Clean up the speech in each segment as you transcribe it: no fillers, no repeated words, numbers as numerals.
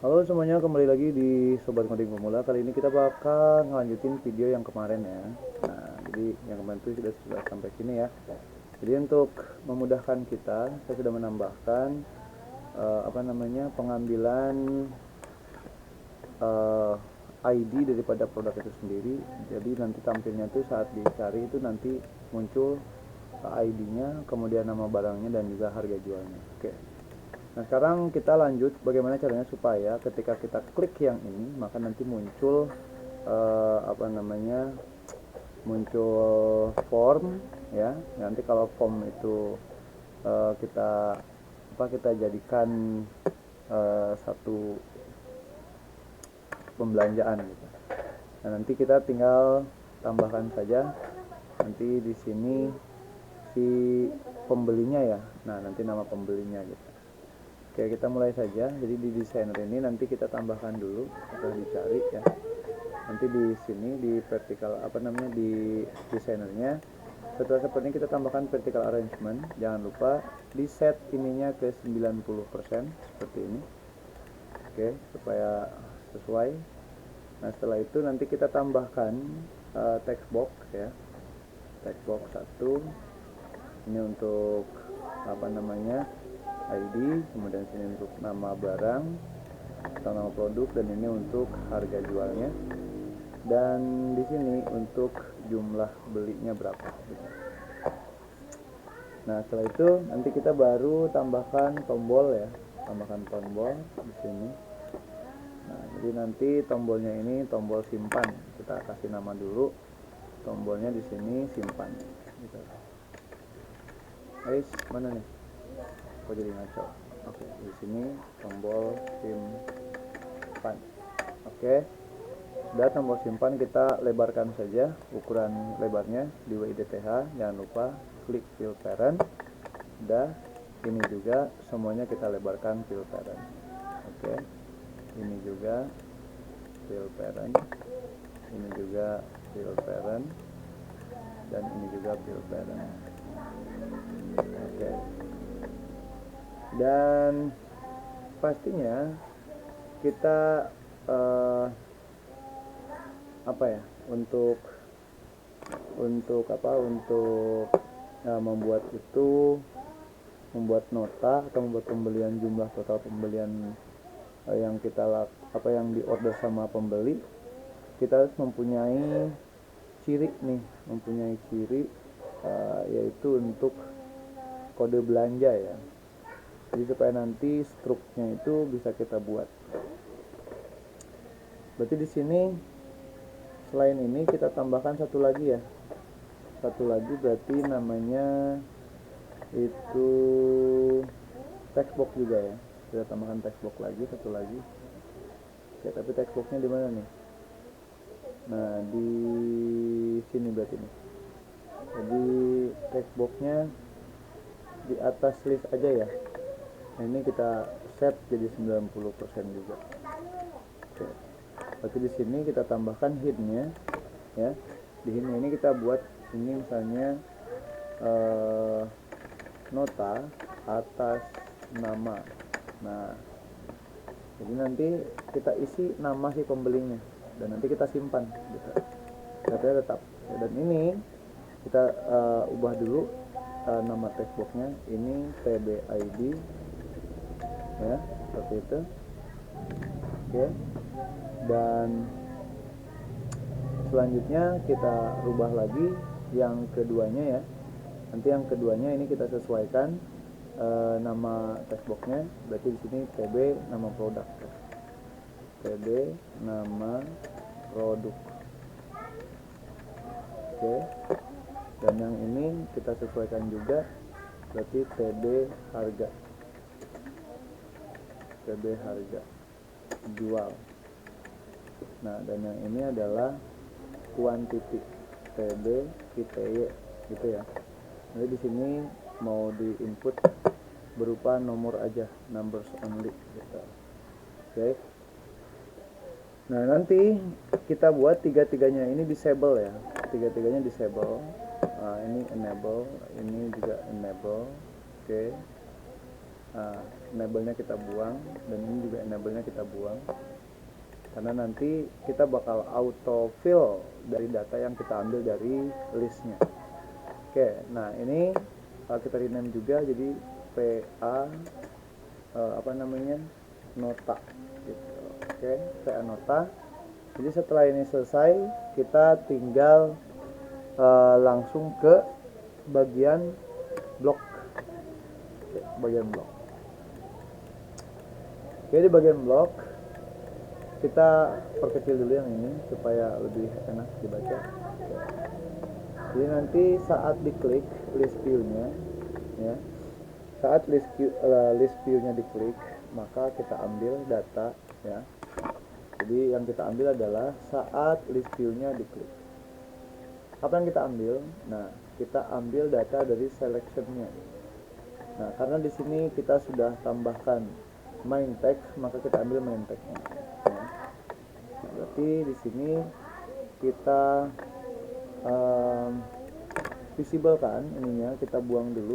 Halo semuanya, kembali lagi di Sobat Ngoding Pemula. Kali ini kita bakal ngelanjutin video yang kemarin ya. Nah, jadi yang kemarin itu sudah sampai sini ya. Jadi untuk memudahkan kita, saya sudah menambahkan pengambilan ID daripada produk itu sendiri. Jadi nanti tampilnya itu saat dicari itu nanti muncul ID-nya, kemudian nama barangnya dan juga harga jualnya. Oke. Nah, sekarang kita lanjut bagaimana caranya supaya ketika kita klik yang ini maka nanti muncul muncul form ya. Nanti kalau form itu kita jadikan satu pembelanjaan gitu. Nah, nanti kita tinggal tambahkan saja nanti di sini si pembelinya ya. Nah, nanti nama pembelinya gitu. Oke, kita mulai saja. Jadi di desainer ini nanti kita tambahkan dulu setelah dicari ya. Nanti di sini di vertical di desainernya, setelah seperti ini kita tambahkan vertical arrangement. Jangan lupa di set ininya ke 90% seperti ini. Oke, supaya sesuai. Nah, setelah itu nanti kita tambahkan text box ya. Text box 1 ini untuk ID, kemudian sini untuk nama barang atau nama produk, dan ini untuk harga jualnya, dan di sini untuk jumlah belinya berapa gitu. Nah, setelah itu nanti kita baru tambahkan tombol ya, tambahkan tombol di sini. Nah, jadi nanti tombolnya ini tombol simpan, kita kasih nama dulu tombolnya di sini simpan gitu. Guys, mana nih? Kok jadi ngaco? Oke, di sini tombol simpan. Oke, sudah tombol simpan kita lebarkan saja ukuran lebarnya di WIDTH. Jangan lupa klik fill parent. Sudah, ini juga semuanya kita lebarkan fill parent. Oke, ini juga fill parent, ini juga fill parent, dan ini juga fill parent. Oke. Dan pastinya kita membuat nota atau membuat pembelian, jumlah total pembelian yang yang di order sama pembeli. Kita harus mempunyai ciri yaitu untuk kode belanja ya. Jadi supaya nanti struknya itu bisa kita buat. Berarti di sini selain ini kita tambahkan satu lagi ya. Satu lagi berarti namanya itu text box juga ya. Kita tambahkan text box lagi, satu lagi. Oke, tapi text boxnya di mana nih? Nah, di sini berarti nih. Jadi text boxnya di atas list aja ya. Nah, ini kita set jadi 90% juga. Oke. Berarti di sini kita tambahkan headnya ya. Di sini ini kita buat ini misalnya nota atas nama. Nah, jadi nanti kita isi nama si pembelinya dan nanti kita simpan gitu. Datanya tetap. Dan ini kita ubah dulu nama text boxnya, ini TBID ya, seperti itu. Oke. Dan selanjutnya kita rubah lagi yang keduanya ya. Nanti yang keduanya ini kita sesuaikan nama text boxnya. Berarti di sini TB nama produk, TB nama produk. Oke. Dan yang ini kita sesuaikan juga, berarti TB harga, TB harga jual. Nah, dan yang ini adalah quantity, TB ITY gitu ya. Jadi di sini mau di input berupa nomor aja, numbers only gitu. Oke. Nah, nanti kita buat tiga-tiganya ini disable ya. Tiga-tiganya disable. Nah, ini enable, ini juga enable. Oke. Nah, enable-nya kita buang, dan ini juga enable-nya kita buang, karena nanti kita bakal auto fill dari data yang kita ambil dari listnya. Oke, nah ini kita rename juga jadi PA nota gitu. Oke, PA nota. Jadi setelah ini selesai, kita tinggal langsung ke bagian blok. Oke, bagian blok. Oke, di bagian blok kita perkecil dulu yang ini supaya lebih enak dibaca. Oke. Jadi nanti saat diklik list view-nya, ya, saat list view-nya diklik, maka kita ambil data, ya. Jadi yang kita ambil adalah saat list view-nya diklik. Apa yang kita ambil? Nah, kita ambil data dari selection-nya. Nah, karena di sini kita sudah tambahkan main tag, maka kita ambil main tag-nya. Ya. Nah, berarti di sini kita visible kan ininya, kita buang dulu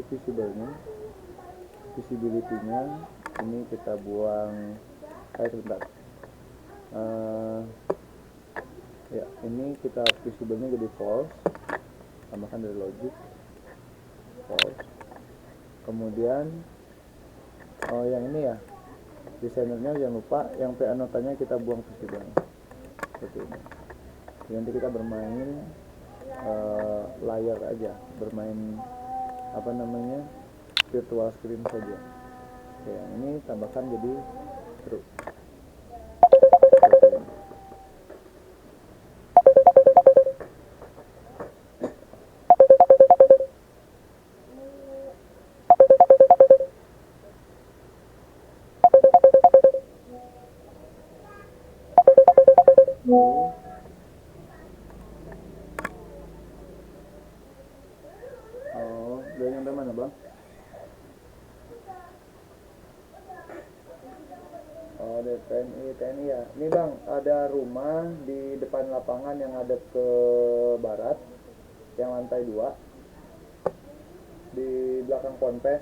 visibility-nya. Ini kita buang sebentar. Ya, ini kita visible-nya jadi false, tambahkan dari logic false. Kemudian yang ini ya, desainernya jangan lupa yang PA notanya kita buang visible seperti ini. Jadi nanti kita bermain layar aja, bermain virtual screen saja. Oke, yang ini tambahkan jadi true. Udah nyampe mana, Bang? Ada TNI ya. Ini Bang, ada rumah di depan lapangan yang ada ke barat, yang lantai 2, di belakang Ponpes,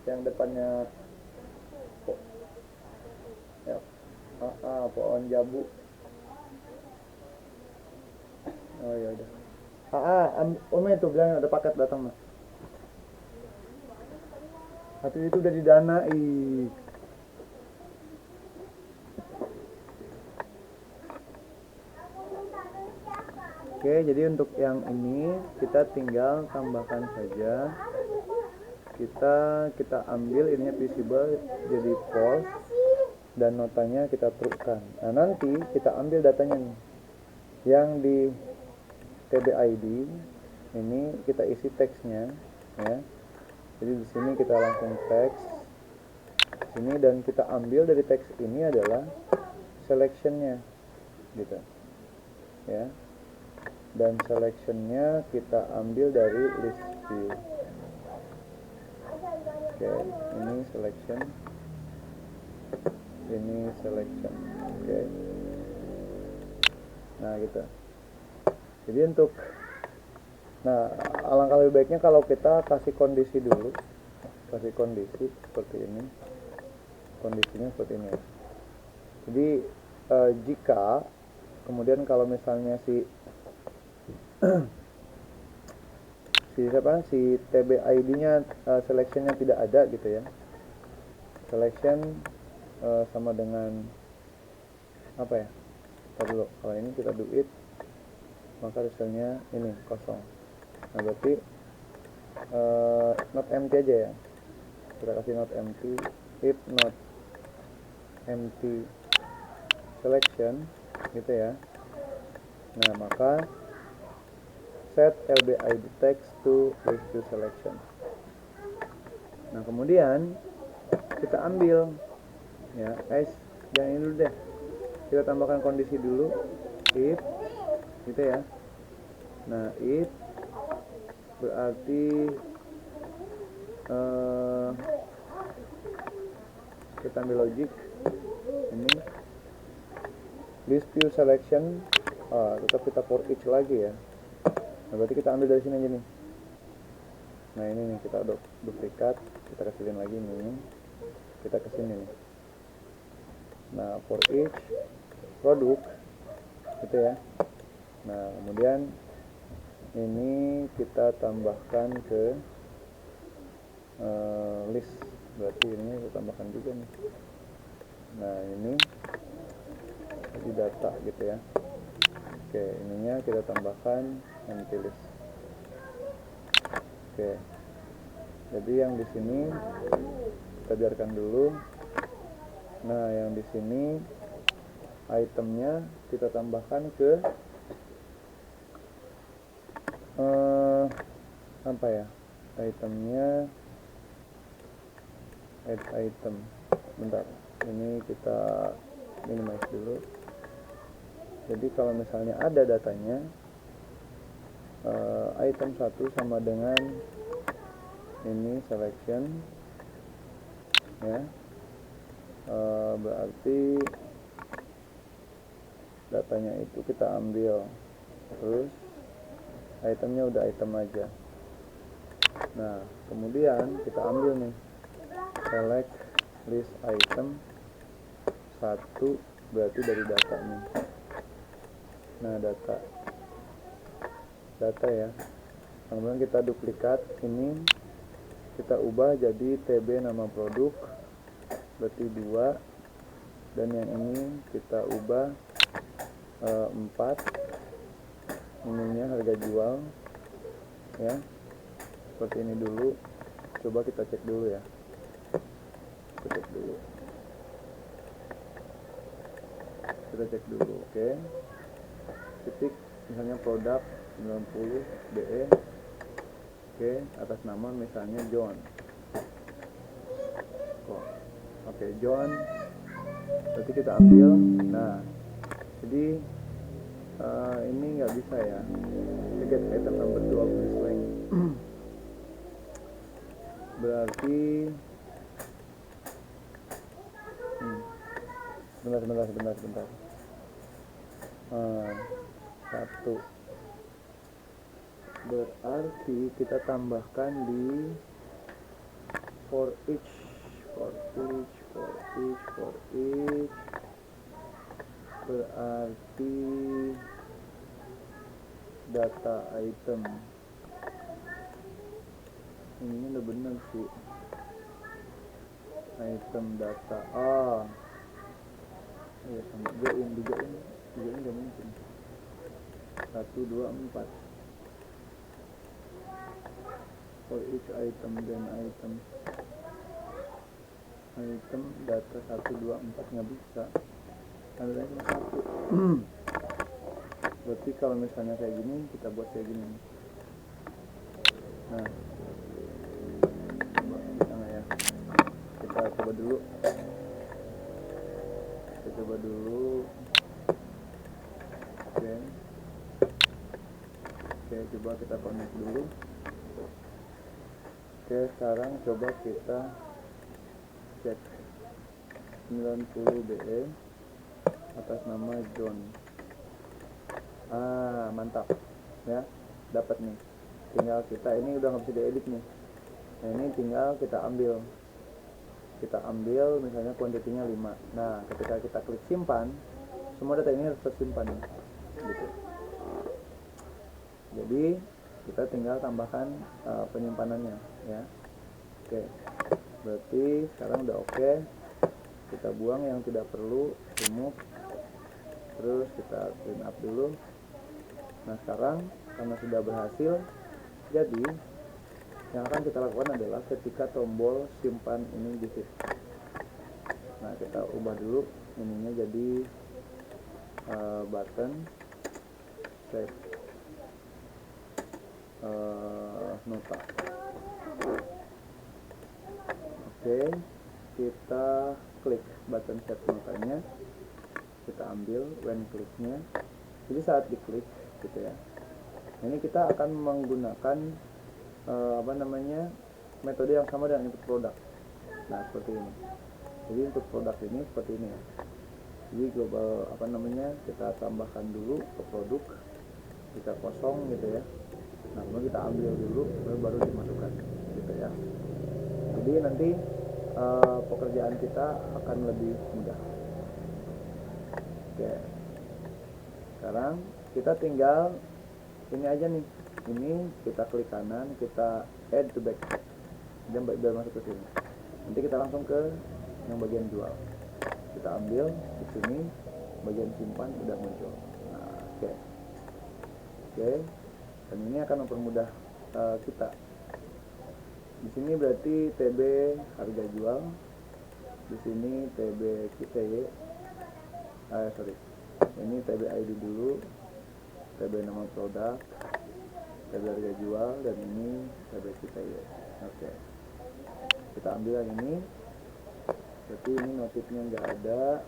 yang depannya ya, pohon jambu. Oh ya udah. Om itu bilang ada paket datang mas. Tapi itu udah didanai. Oke, jadi untuk yang ini kita tinggal tambahkan saja. Kita ambil ininya visible jadi false dan notanya kita truekan. Nah, nanti kita ambil datanya nih. Yang di TBID ini kita isi teksnya, ya. Jadi di sini kita langsung teks sini, dan kita ambil dari teks ini adalah selectionnya, gitu, ya. Dan selectionnya kita ambil dari list view. Oke, ini selection, ini selection. Oke. Nah, gitu. Jadi alangkah lebih baiknya kalau kita kasih kondisi dulu, kasih kondisi seperti ini, kondisinya seperti ini ya. Jadi jika kemudian kalau misalnya si TBID-nya selection-nya tidak ada gitu ya, selection sama dengan apa ya, dulu kalau ini kita do it, maka hasilnya ini kosong. Nah, berarti not empty aja ya, kita kasih not empty, if not empty selection gitu ya. Nah, maka set LBID text to list view selection. Nah, kemudian kita ambil ya guys, jangan ini dulu deh, kita tambahkan kondisi dulu, if gitu ya. Nah, if berarti kita ambil logic ini list view selection, tetap kita for each lagi ya. Nah, berarti kita ambil dari sini aja nih. Nah, ini nih kita duplikat, kita kecilin lagi nih, kita kesini nih. Nah, for each produk gitu ya. Nah, kemudian ini kita tambahkan ke list, berarti ini kita tambahkan juga nih. Nah, ini jadi data gitu ya. Oke, ininya kita tambahkan empty list. Oke, jadi yang di sini kita biarkan dulu. Nah, yang di sini itemnya kita tambahkan ke apa ya, itemnya add item. Bentar, ini kita minimize dulu. Jadi kalau misalnya ada datanya item 1 sama dengan ini selection ya, berarti datanya itu kita ambil, terus itemnya udah item aja. Nah, kemudian kita ambil nih select list item 1, berarti dari data nih. Nah, data ya, kemudian kita duplikat ini, kita ubah jadi TB nama produk, berarti 2, dan yang ini kita ubah 4, ininya harga jual ya, seperti ini dulu. Coba kita cek dulu ya, kita cek dulu. Oke, ketik misalnya produk 90 BE. Oke, atas nama misalnya John. Oke, John, berarti kita ambil. Nah, jadi ini nggak bisa ya, get item number 2 of this link. Berarti sebentar. 1, berarti kita tambahkan di for each berarti data item ini udah bener sih, item data ya, sama join gak mungkin. 1, 2, 4 for each item, dan item data 1, 2, 4 nggak bisa, ada cuma 1. Berarti kalau misalnya kayak gini, kita buat kayak gini. Nah, bisa nggak ya, kita coba dulu. Oke, coba kita connect dulu. Oke, sekarang coba kita cek 90 BE atas nama John. Mantap ya, dapat nih. Tinggal kita, ini udah nggak bisa diedit nih. Nah, ini tinggal kita ambil misalnya kuantitinya 5. Nah, ketika kita klik simpan, semua data ini harus tersimpan gitu. Jadi kita tinggal tambahkan penyimpanannya ya. Oke, berarti sekarang udah oke. Kita buang yang tidak perlu, remove, terus kita clean up dulu. Nah, sekarang karena sudah berhasil, jadi yang akan kita lakukan adalah ketika tombol simpan ini di sini. Nah, kita ubah dulu ininya jadi button save nota. Oke, kita klik button save notanya, kita ambil when kliknya. Jadi saat diklik gitu ya, ini kita akan menggunakan metode yang sama dengan input produk. Nah, seperti ini. Jadi input produk ini seperti ini ya. Jadi global kita tambahkan dulu ke produk, kita kosong gitu ya. Nah, kemudian kita ambil dulu, baru dimasukkan gitu ya. Jadi Jadi nanti pekerjaan kita akan lebih mudah. Oke, sekarang kita tinggal ini aja nih, ini kita klik kanan, kita add to backpack dan biar masuk ke sini. Nanti kita langsung ke yang bagian jual, kita ambil di sini, bagian simpan udah muncul. Nah, oke, dan ini akan mempermudah kita. Di sini berarti TB harga jual, di sini TB QTY, ini TB ID dulu, TB nama produk, TB harga jual, dan ini TB QTY. Oke, kita ambil yang ini, berarti ini notifnya nggak ada,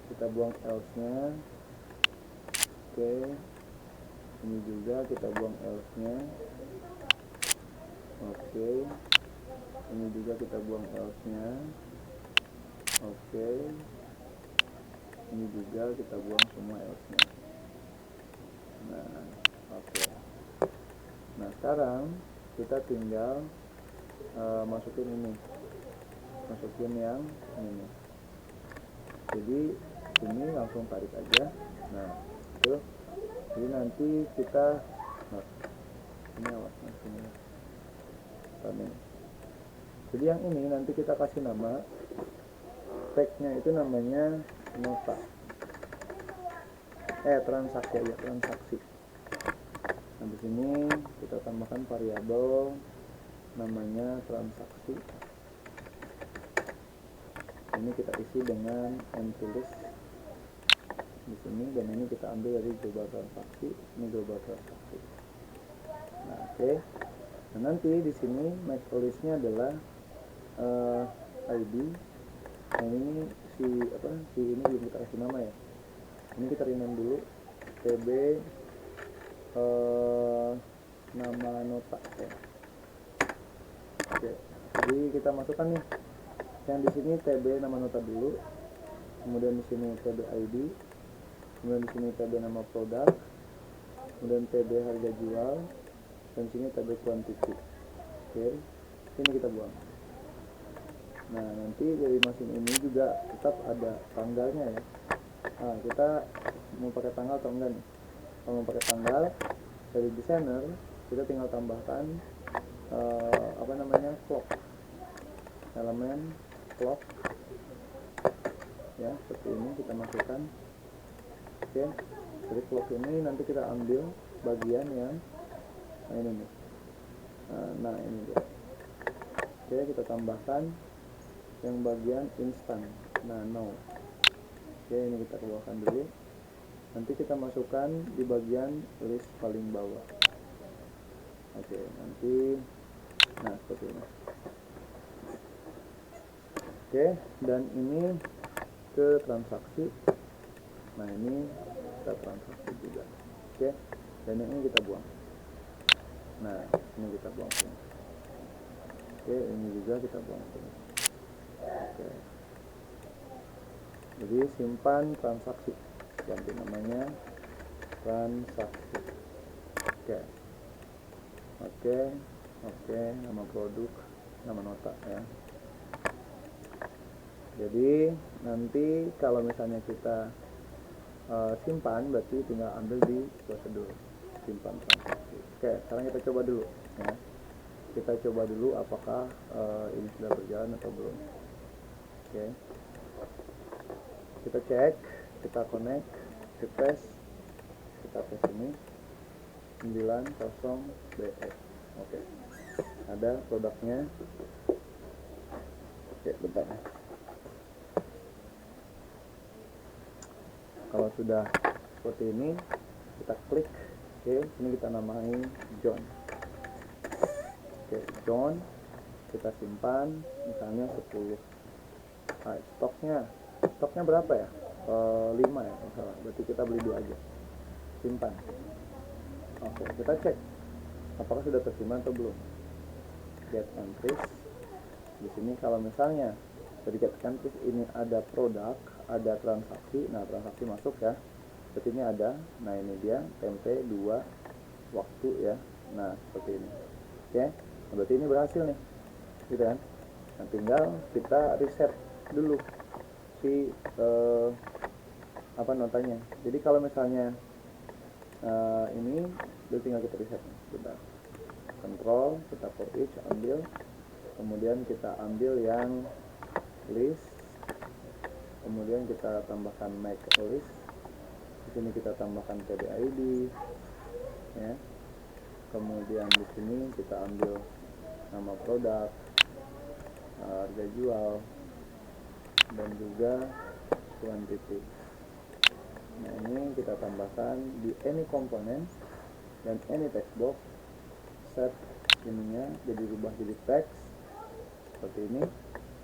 kita buang else nya. Oke, ini juga kita buang else nya. Oke, ini juga kita buang else nya. Oke, ini juga kita buang semua else nya. Nah, oke. Nah, sekarang kita tinggal masukin ini, masukin yang ini. Jadi ini langsung tarik aja. Nah, itu. Jadi nanti kita ini awas masih. Jadi yang ini nanti kita kasih nama, tagnya itu namanya nota, transaksi aja, transaksi. Nah, di sini kita tambahkan variabel namanya transaksi. Ini kita isi dengan empty list di sini, dan ini kita ambil dari global transaksi, ini global transaksi. Nah, oke. Nah, nanti di sini make listnya adalah ID. Nah, ini si ini belum kita kasih nama ya. Ini kita rename dulu TB nama nota ya. Oke, jadi kita masukkan nih yang di sini TB nama nota dulu, kemudian di sini TB ID, kemudian di sini TB nama produk, kemudian TB harga jual, dan sini TB quantity. Oke, ini kita buang. Nah, nanti dari mesin ini juga tetap ada tanggalnya ya. Nah, kita mau pakai tanggal atau enggak nih? Kalau mau pakai tanggal, dari designer kita tinggal tambahkan clock, elemen clock ya, seperti ini kita masukkan. Oke, dari clock ini nanti kita ambil bagian yang ini nih. Nah, ini dia. Oke, kita tambahkan yang bagian instan. Nah, no. Oke, ini kita keluarkan dulu. Nanti kita masukkan di bagian list paling bawah. Oke, nanti seperti ini. Oke, dan ini ke transaksi. Nah, ini kita transaksi juga. Oke, dan yang ini kita buang. Nah, ini kita buang sini. Oke, ini juga kita buang sini. Oke, jadi simpan transaksi, ganti namanya transaksi. Oke, nama produk, nama nota ya. Jadi nanti kalau misalnya kita simpan, berarti tinggal ambil di prosedur simpan transaksi. Oke, sekarang kita coba dulu ya. Kita coba dulu apakah ini sudah berjalan atau belum. Oke, kita cek, kita connect, refresh, kita tes ini 90BE. Oke, ada produknya. Oke, bentar ya. Kalau sudah seperti ini, kita klik. Oke, ini kita namai John. Oke, John, kita simpan misalnya 10. Nah, stoknya berapa ya? 5 ya, salah. Berarti kita beli 2 aja. Simpan. Oke, kita cek apakah sudah tersimpan atau belum. Get entries. Di sini kalau misalnya dari get entries ini ada produk, ada transaksi. Nah, transaksi masuk ya. Seperti ini ada. Nah, ini dia tempe 2 waktu ya. Nah, seperti ini. Oke. Nah, berarti ini berhasil nih. gitu kan. Nah tinggal kita reset dulu si notanya. Jadi kalau misalnya ini udah tinggal kita reset nih. Bentar. Control, kita for each ambil, kemudian kita ambil yang list, kemudian kita tambahkan make list. Di sini kita tambahkan PDID, ya. Kemudian di sini kita ambil nama produk, harga jual, dan juga quantity. Nah ini kita tambahkan di any component dan any text box. Set ininya jadi rubah jadi text seperti ini.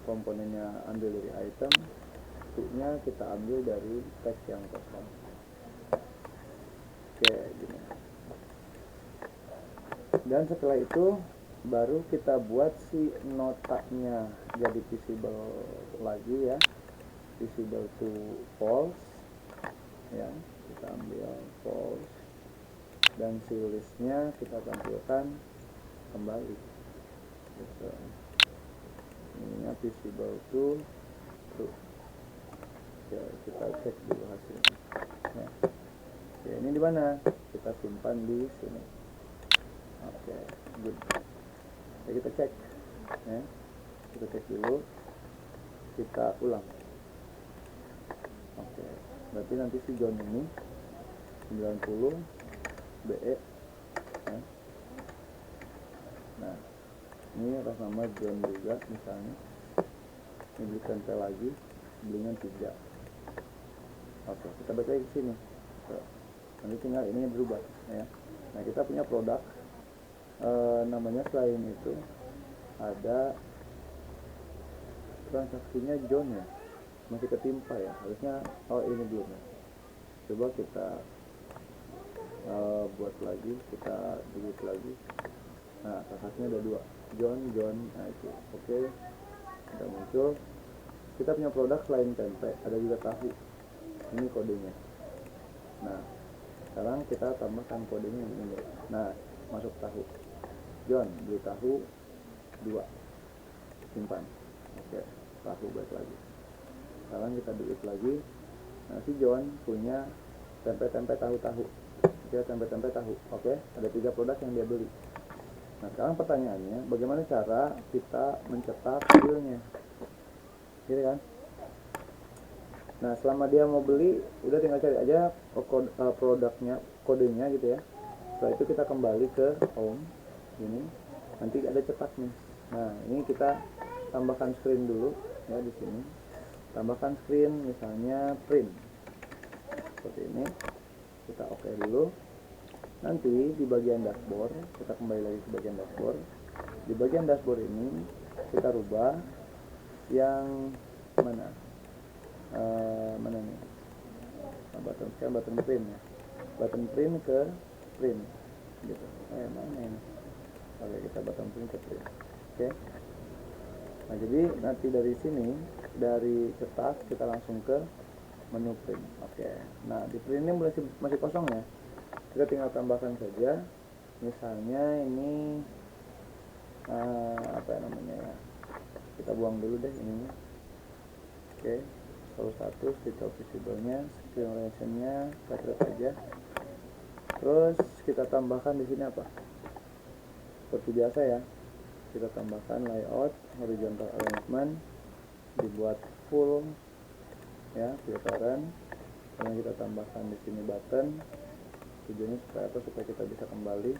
Komponennya ambil dari item, nya kita ambil dari teks yang kosong. Oke, gini. Dan setelah itu baru kita buat si notanya jadi visible lagi ya, visible to false ya, kita ambil false, dan si listnya kita tampilkan kembali gitu. Ininya visible to true. Oke, kita cek dulu hasilnya ya. Oke, ini di mana? Kita simpan di sini. Oke, good. Oke, kita cek ya. Kita cek dulu, kita ulang. Oke, berarti nanti si John ini 90 BE ya. Nah ini atas nama John juga misalnya, ini beli tempel lagi, belinya 3. Oke, kita balik lagi ke sini. Nanti tinggal ini berubah ya. Nah kita punya produk namanya selain itu ada transaksinya John ya, masih ketimpa ya, harusnya ini belum ya. Coba kita buat lagi, kita delete lagi. Nah transaksinya ada 2, John. Nah itu oke, udah muncul. Kita punya produk selain tempe ada juga tahu, ini kodenya. Nah sekarang kita tambahkan kodenya ini. Nah masuk tahu, John beli tahu 2, simpan. Oke, tahu balik lagi. Sekarang kita delete lagi. Nah si John punya tempe tahu. Dia tempe tahu. Oke, ada 3 produk yang dia beli. Nah sekarang pertanyaannya, bagaimana cara kita mencetak filenya, gitu kan? Nah selama dia mau beli, udah tinggal cari aja produknya, kodenya gitu ya. Setelah itu kita kembali ke home ini, nanti ada cetaknya. Nah ini kita tambahkan screen dulu ya, di sini tambahkan screen, misalnya print seperti ini. Kita oke dulu. Nanti di bagian dashboard, kita kembali lagi ke bagian dashboard. Di bagian dashboard ini kita rubah yang mana nih, button print ya, button print ke print gitu. Mana ini? Oke, kita button print ke print. Oke. Nah jadi nanti dari sini, dari cetak kita langsung ke menu print. Oke. Nah di print ini masih kosong ya, kita tinggal tambahkan saja. Misalnya ini apa namanya ya, kita buang dulu deh ininya. Oke, satu stick visible-nya, screen orientation-nya kita aja. Terus kita tambahkan di sini apa? Seperti biasa ya, kita tambahkan layout, horizontal arrangement, dibuat full ya, filteran. Kemudian kita tambahkan di sini button. Tujuannya supaya apa? Supaya kita bisa kembali.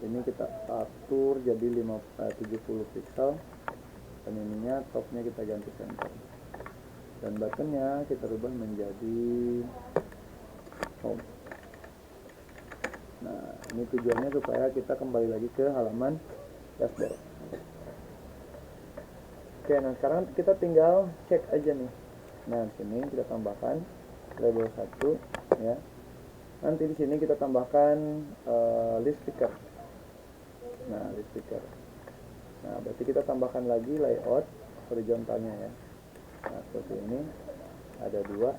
Ini kita atur jadi 70 pixel, dan ininya topnya kita ganti center, dan buttonnya kita rubah menjadi home. Nah ini tujuannya supaya kita kembali lagi ke halaman dashboard. Oke, nah sekarang kita tinggal cek aja nih. Nah di sini kita tambahkan label 1 ya. Nanti di sini kita tambahkan list picker. Nah list picker. Nah berarti kita tambahkan lagi layout horizontalnya ya. Nah seperti ini ada 2.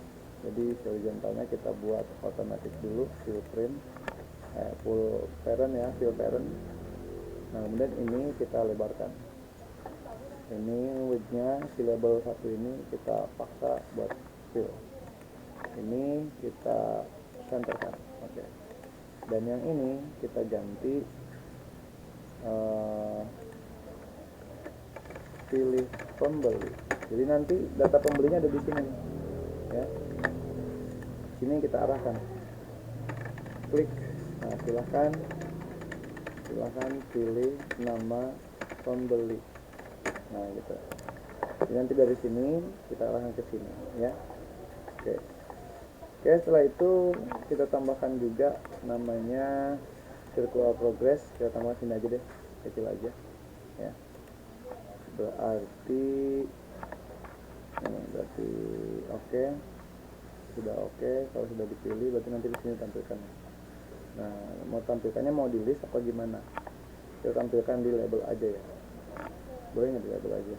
Jadi horizontalnya kita buat otomatis dulu, fill print, full parent ya, fill parent. Nah kemudian ini kita lebarkan. Ini widthnya si label 1 ini kita paksa buat fill. Ini kita centerkan. Oke. Dan yang ini kita ganti pilih pembeli. Jadi nanti data pembelinya ada di sini, ya. Sini kita arahkan. Klik. Nah, silahkan pilih nama pembeli. Nah, gitu. Jadi nanti dari sini kita arahkan ke sini, ya. Oke. Oke, setelah itu kita tambahkan juga namanya virtual progress. Kita tambahkan sini aja deh, kecil aja, ya. Berarti oke. Sudah oke. Kalau sudah dipilih berarti nanti di sini tampilkan. Nah, mau tampilkannya mau di list apa gimana? Kita tampilkan di label aja ya. Boleh nggak di label aja?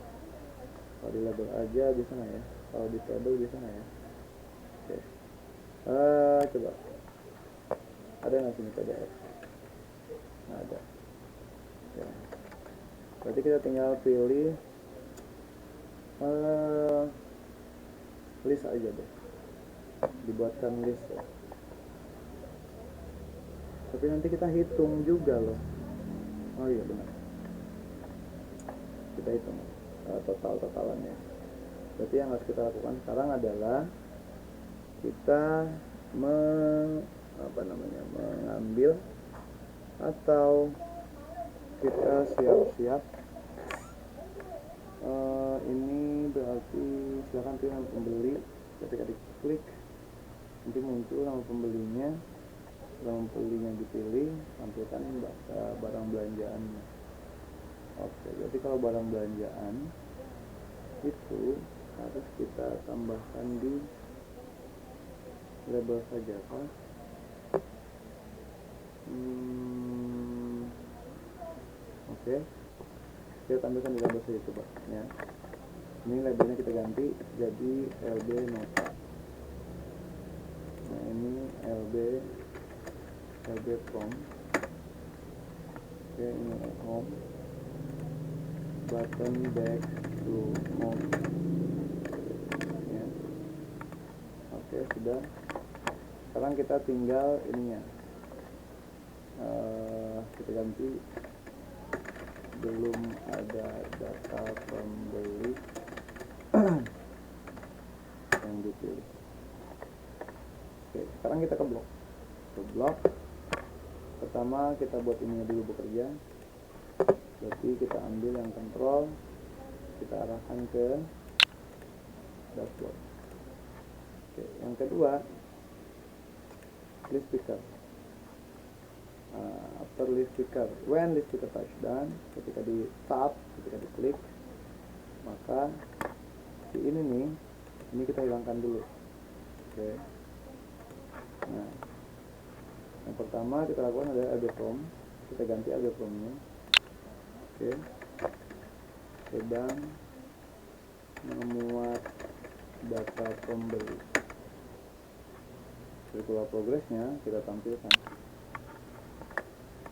Kalau di label aja bisa nggak ya? Kalau di table bisa nggak ya? Oke. Coba. Ada nggak sini PDF? Nggak ada. Oke. Berarti kita tinggal pilih list aja deh. Dibuatkan list ya. Tapi nanti kita hitung juga loh. Oh iya benar. Kita hitung totalannya. Berarti yang harus kita lakukan sekarang adalah kita mengambil atau kita siap-siap. Ini berarti silakan pilih nama pembeli. Ketika diklik nanti muncul nama pembelinya. Nama pembelinya dipilih, tampilkan barang belanjaannya. Oke, jadi kalau barang belanjaan itu harus kita tambahkan di label saja kan. Oke, kita tampilkan di label saja coba ya. Ini labelnya kita ganti jadi LB nota. Nah, ini LB from. Oke, ini home. Button back to home ya. Oke, sudah. Sekarang kita tinggal ininya, kita ganti belum ada data pembeli yang dipilih. Oke, sekarang kita ke blok. Pertama kita buat ininya dulu bekerja. Berarti kita ambil yang kontrol, kita arahkan ke dashboard. Oke, yang kedua list picker. After list picker, when list picker touchdown, ketika di tab, ketika diklik, maka si ini nih, ini kita hilangkan dulu. Oke. Nah, yang pertama kita lakukan adalah LB from. Kita ganti LB from-nya. Oke. Sedang memuat data pembeli. Virtual progress-nya kita tampilkan.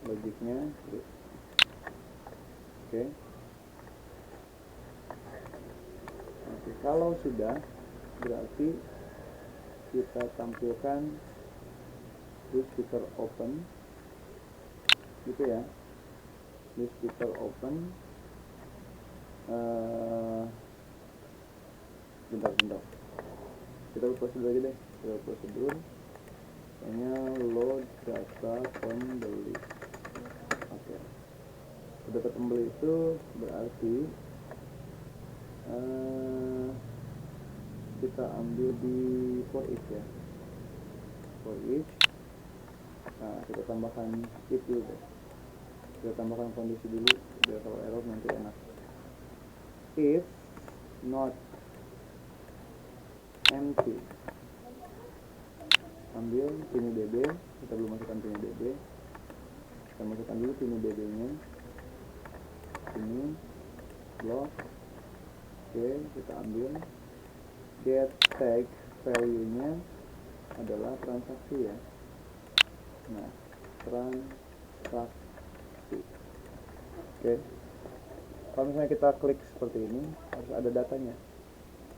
Logiknya. Oke. Oke, kalau sudah berarti kita tampilkan list picker open gitu ya. List picker open. Bentar. Kita buat prosedur aja deh. Kita prosedur. Hanya load data pembeli. Oke. Data pembeli itu berarti kita ambil di for each ya. For each. Nah, kita tambahkan if dulu deh. Kita tambahkan kondisi dulu biar kalau error nanti enak. If not empty, ambil tiny db. Kita belum masukkan tiny db. Kita masukkan dulu tiny db nya. Ini blok. Oke, kita ambil get tag value nya adalah transaksi ya. Nah, transaksi. Oke. Kalau misalnya kita klik seperti ini, harus ada datanya.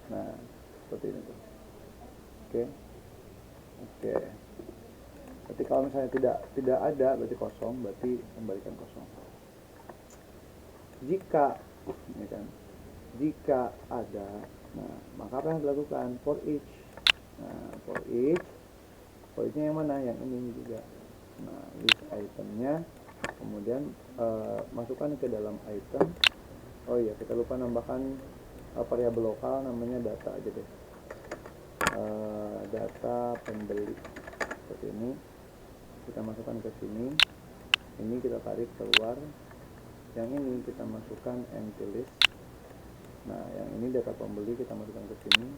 Nah, seperti ini tuh. Oke. Oke. Berarti kalau misalnya tidak ada, berarti kosong, berarti kembalikan kosong. Jika, ya kan, jika ada, nah maka apa yang dilakukan? For each. Nah, for each-nya yang mana? Yang ini juga. Nah, list itemnya, kemudian masukkan ke dalam item. Oh iya, kita lupa nambahkan variabel lokal namanya data aja deh. Data pembeli seperti ini, kita masukkan ke sini. Ini kita tarik keluar, yang ini kita masukkan empty list. Nah, yang ini data pembeli kita masukkan ke sini,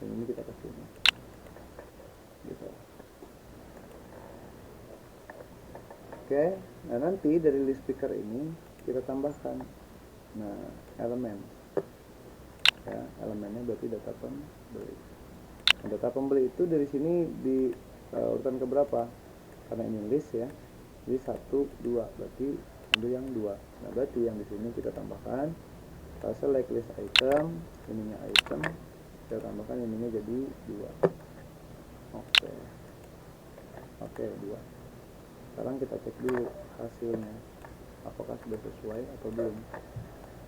dan ini kita ke sini gitu. Oke, nah nanti dari list picker ini kita tambahkan elemen ya, elemennya berarti data pembeli. Nah, data pembeli itu dari sini di urutan keberapa? Karena ini list ya, jadi 1, 2, berarti ambil yang 2. Nah, berarti yang di sini kita tambahkan select list item, ininya item, kita tambahkan ininya jadi 2. Oke, 2. Sekarang kita cek dulu hasilnya, apakah sudah sesuai atau belum.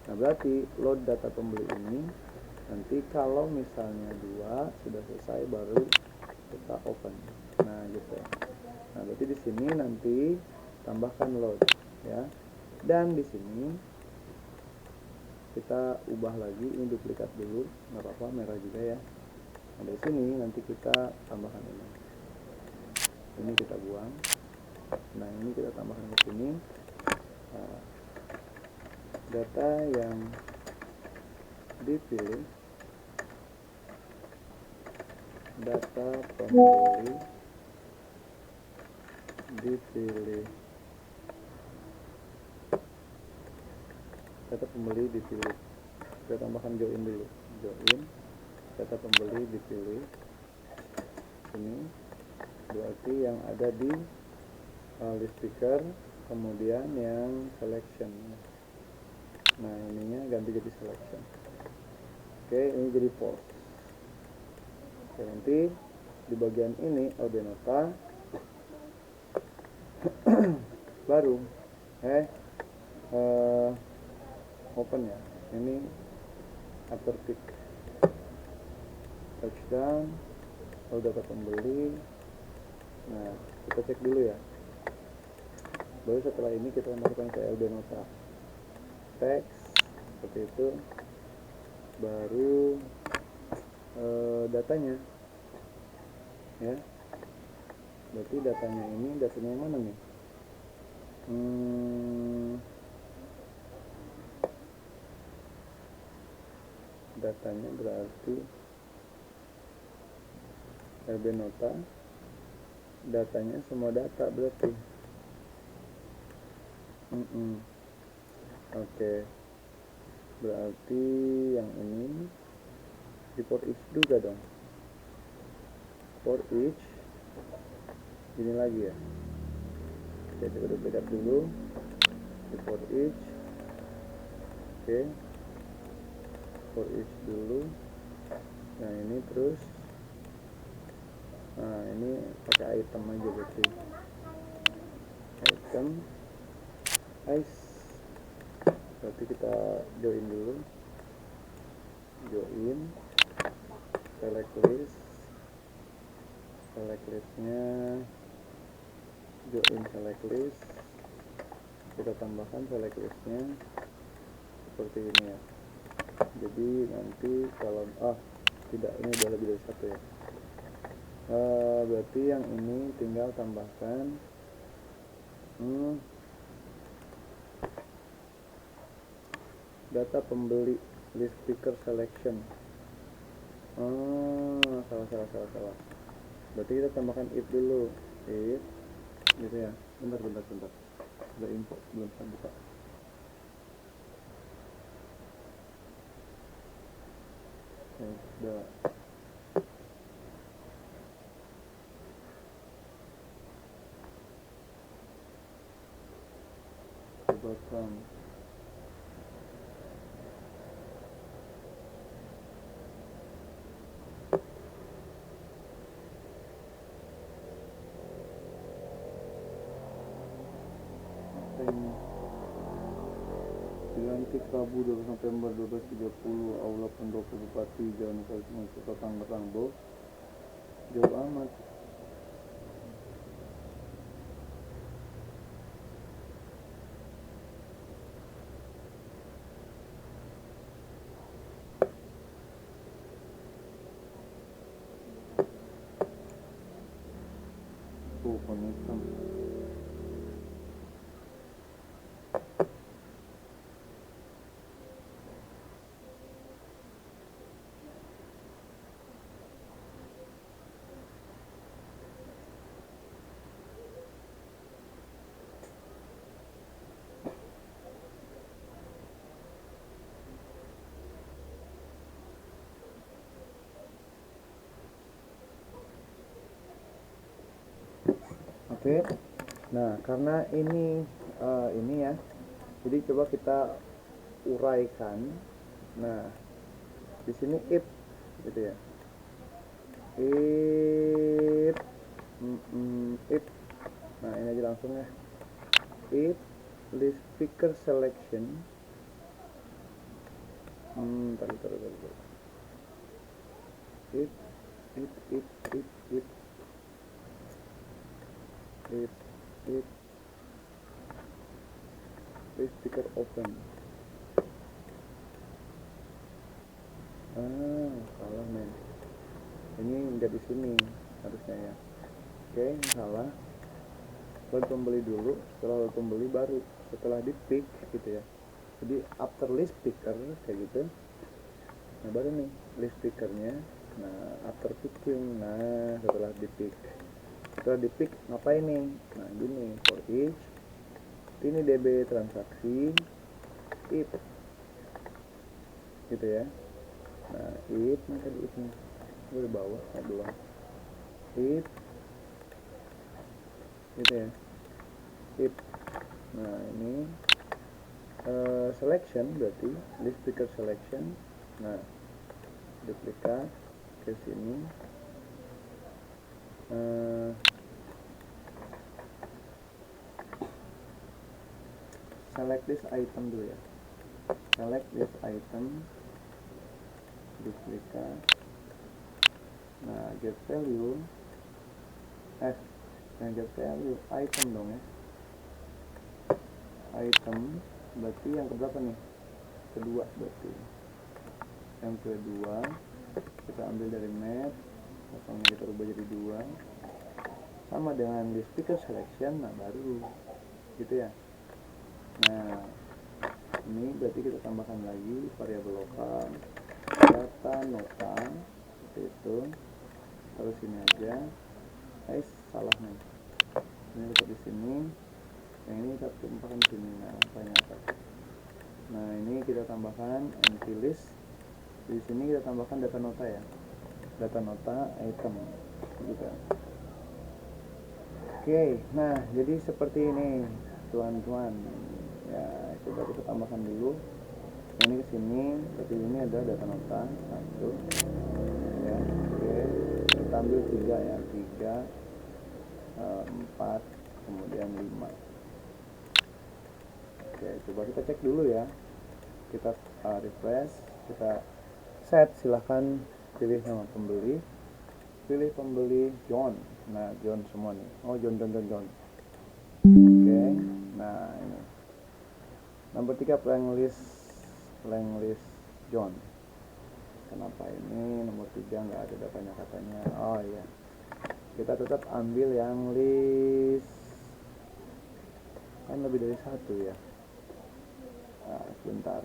Nah, berarti load data pembeli ini nanti kalau misalnya 2 sudah selesai baru kita open. Nah, gitu. Nah, berarti di sini nanti tambahkan load ya. Dan di sini kita ubah lagi, ini duplikat dulu, nggak apa-apa, merah juga ya. Nah, dari sini nanti kita tambahkan ini. Ini kita buang. Nah, ini kita tambahkan ke sini. Nah, data yang dipilih, data pembeli dipilih, data pembeli dipilih. Kita tambahkan join dulu, join data pembeli dipilih. Ini berarti yang ada di list picker, kemudian yang selection. Nah, ininya ganti jadi selection. Oke, ini jadi false. Oke, nanti di bagian ini Albenota baru open ya. Ini after tick touchdown, data pembeli. Nah, kita cek dulu ya. Baru setelah ini kita masukkan ke Albenota text seperti itu, baru datanya ya. Berarti datanya yang mana nih? Datanya berarti Albenota, datanya semua data berarti. Oke, berarti yang ini di for each juga dong. For each ini lagi ya. Oke, kita duplikat dulu di for each. Oke, for each dulu. Nah, ini terus, nah ini pakai item aja berarti. Item ice, berarti kita join dulu, join select listnya, join select list, kita tambahkan select listnya seperti ini ya. Jadi nanti kalau tidak, ini udah lebih dari 1 ya. Berarti yang ini tinggal tambahkan data pembeli list picker selection. Salah. Berarti kita tambahkan if dulu, if gitu ya. Bentar. Udah info, belum saya buka. Udah. Cobakan. Cantik Rabu 12 November 12.30 Aula Pendopo Bupati Jalan Kota Tangerang. Bos, jauh amat. Pohon hitam. Oke. Nah, karena ini ya. Jadi coba kita uraikan. Nah, di sini if gitu ya. If. Nah, ini aja langsung ya. If list speaker selection. Taruh. If list speaker open. Salah men. Ini nggak di sini harusnya ya. Oke, salah. Load pembeli dulu, setelah load pembeli baru setelah di pick gitu ya. Jadi after list speaker kayak gitu. Nah baru nih list speakernya. Nah after picking, nah setelah di pick. Setelah di pick ngapain nih? Nah gini, for each ini DB transaksi if gitu ya. Nah if ini tadi if nih gue di bawah doang. If gitu ya. If nah ini selection berarti list speaker selection. Nah duplikat ke sini. Select this item dulu ya. Select this item, duplikat. Nah get value get value item dong ya. Item berarti yang keberapa nih? Kedua berarti. Yang kedua kita ambil dari map, kosongnya kita ubah jadi 2 sama dengan di speaker selection. Nah baru gitu ya. Nah ini berarti kita tambahkan lagi variabel lokal data nota seperti itu. Terus ini aja. Salah nih. Ini tetap di sini. Yang ini kita tambahkan di sini. Nah apanya apa? Nah ini kita tambahkan empty list. Di sini kita tambahkan data nota ya. Data nota item gitu. Oke, nah jadi seperti ini teman-teman. Ya, coba kita tambahkan dulu. Ini ke sini, berarti ini ada data nota 1. Ya, oke. Kita ambil 3 ya, 3 4 kemudian 5. Oke, coba kita cek dulu ya. Kita refresh, kita set, silahkan pilih nama pembeli. Pilih pembeli John. Nah John semua nih. Oh John. Oke. Nah ini nomor 3 blank list John. Kenapa ini nomor 3 nggak ada datanya katanya? Oh iya. Kita tetap ambil yang list. Kan lebih dari 1 ya. Nah, sebentar.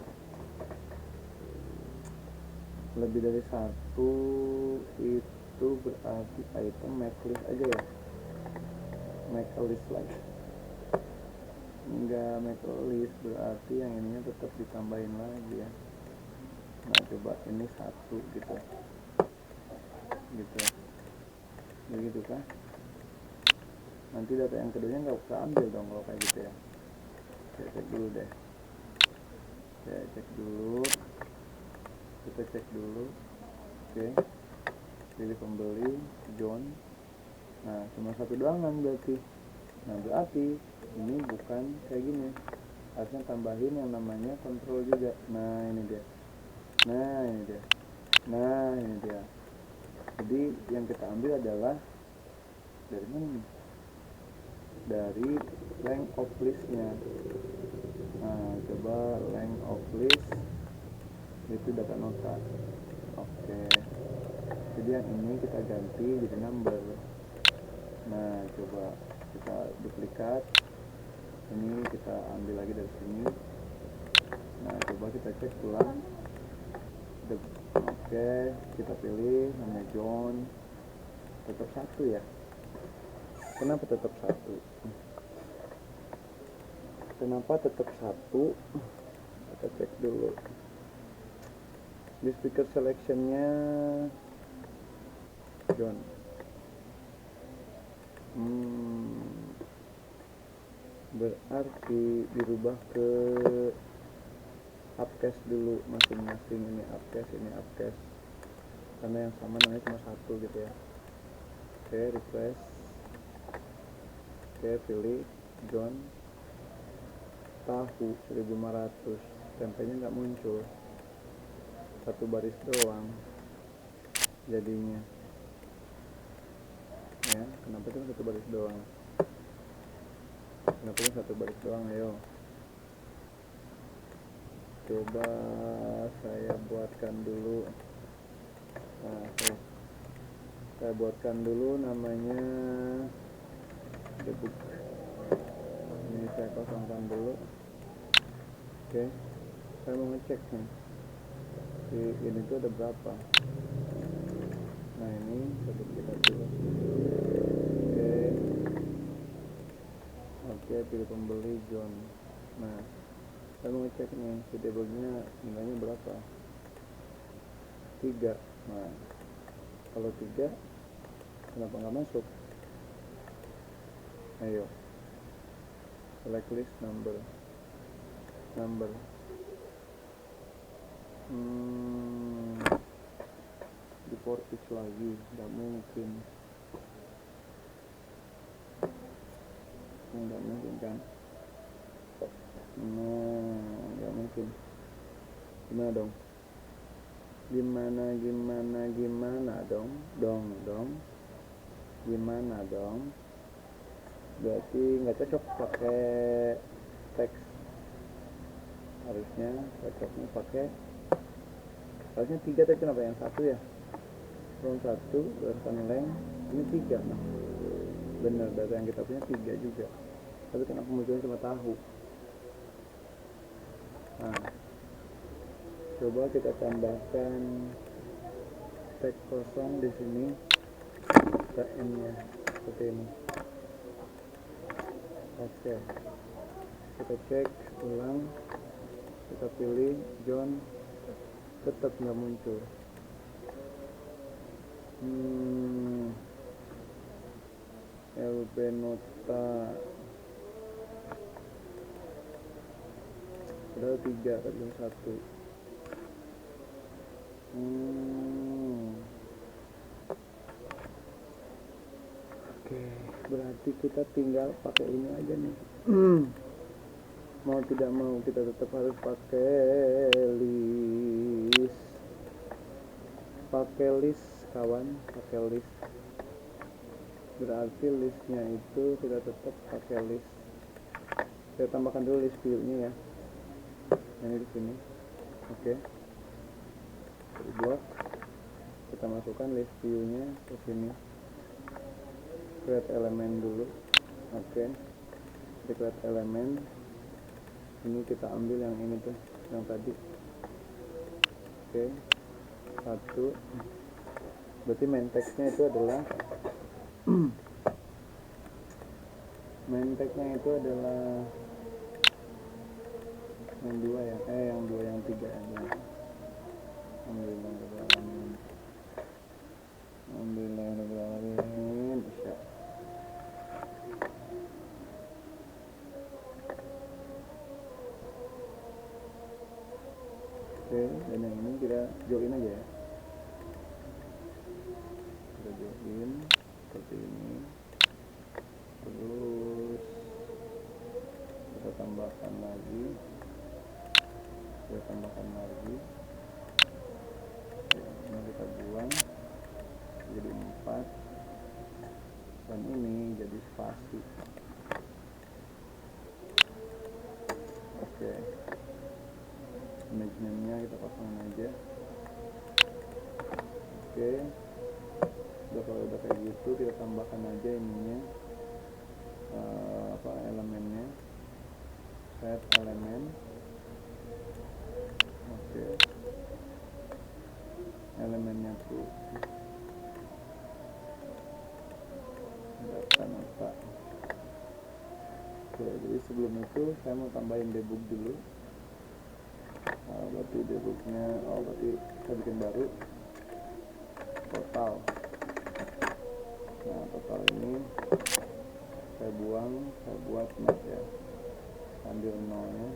Lebih dari 1 itu berarti item make list aja ya. Make a list lagi. Enggak make a list berarti yang ininya tetap ditambahin lagi ya. Nah coba ini 1 gitu. Begitu kan? Nanti data yang keduanya nggak usah ambil dong kalau kayak gitu ya. Saya cek dulu deh. Kita cek dulu. Oke. Pilih pembeli John. Nah cuma 1 doang kan berarti. Nah berarti ini bukan kayak gini. harusnya tambahin yang namanya kontrol juga. Nah ini dia, jadi yang kita ambil adalah dari mana nih, dari length of list-nya. Nah coba length of list itu data nota. Oke, jadi yang ini kita ganti jadi number. Nah coba kita duplikat, ini kita ambil lagi dari sini. Nah coba kita cek ulang. Oke, kita pilih namanya John, tetap 1 ya. Kenapa tetap 1? Kita cek dulu di speaker selectionnya John. Berarti dirubah ke upcase dulu masing-masing. Ini upcase karena yang sama namanya cuma 1 gitu ya. Oke, refresh. Oke, pilih John, tahu 1500, tempenya nggak muncul, 1 baris doang jadinya ya. Kenapa cuma 1 baris doang? Ayo coba saya buatkan dulu. Nah, saya buatkan dulu namanya debug. Ini saya kosongkan dulu. Oke, saya mau ngecek nih ini tuh ada berapa. Nah ini debug kita dulu. Oke, pilih pembeli John. Nah saya mau ngecek nih si debugnya nilainya berapa, 3. Nah kalau 3 kenapa nggak masuk? Ayo select list number. Di each lagi, nggak mungkin kan. Nah nggak mungkin. Gimana dong? Gimana dong? Berarti nggak cocok pakai teks. Harusnya cocoknya pakai, harusnya 3, tapi kenapa yang 1 ya? From 1 berdasarkan length, ini 3. Nah bener, data yang kita punya 3 juga, tapi kenapa munculnya cuma tahu? Nah coba kita tambahkan tag kosong di sini, tn nya seperti ini. Oke, kita cek ulang, kita pilih John, tetap nggak muncul. LB nota padahal 3 tapi 1. Oke, berarti kita tinggal pakai ini aja nih. Mau tidak mau kita tetap harus pakai list kawan, pakai list. Berarti listnya itu kita tetap pakai list. Saya tambahkan dulu list view-nya ya. Ini di sini. Oke. Blok. Kita masukkan list view-nya ke sini. Create elemen dulu. Oke. Di create elemen. Ini kita ambil yang ini tuh, yang tadi. Oke. 1. Berarti main text-nya itu adalah yang 2 ya, yang 3 aja. Alhamdulillahirrahmanirrahim. Oke, dan yang ini kita join aja ya. Kita join seperti ini. Terus kita tambahkan lagi dan ini jadi spasi. Oke, manajemennya kita pasangin aja. Oke, kalau udah kayak gitu kita tambahkan aja ininya, elemennya, set elemen. Oke, elemennya tuh data nota. Oke, jadi sebelum itu saya mau tambahin debug dulu. Berarti debugnya, berarti kita bikin baru total. Nah, total ini saya buang, saya buat net ya, ambil nolnya.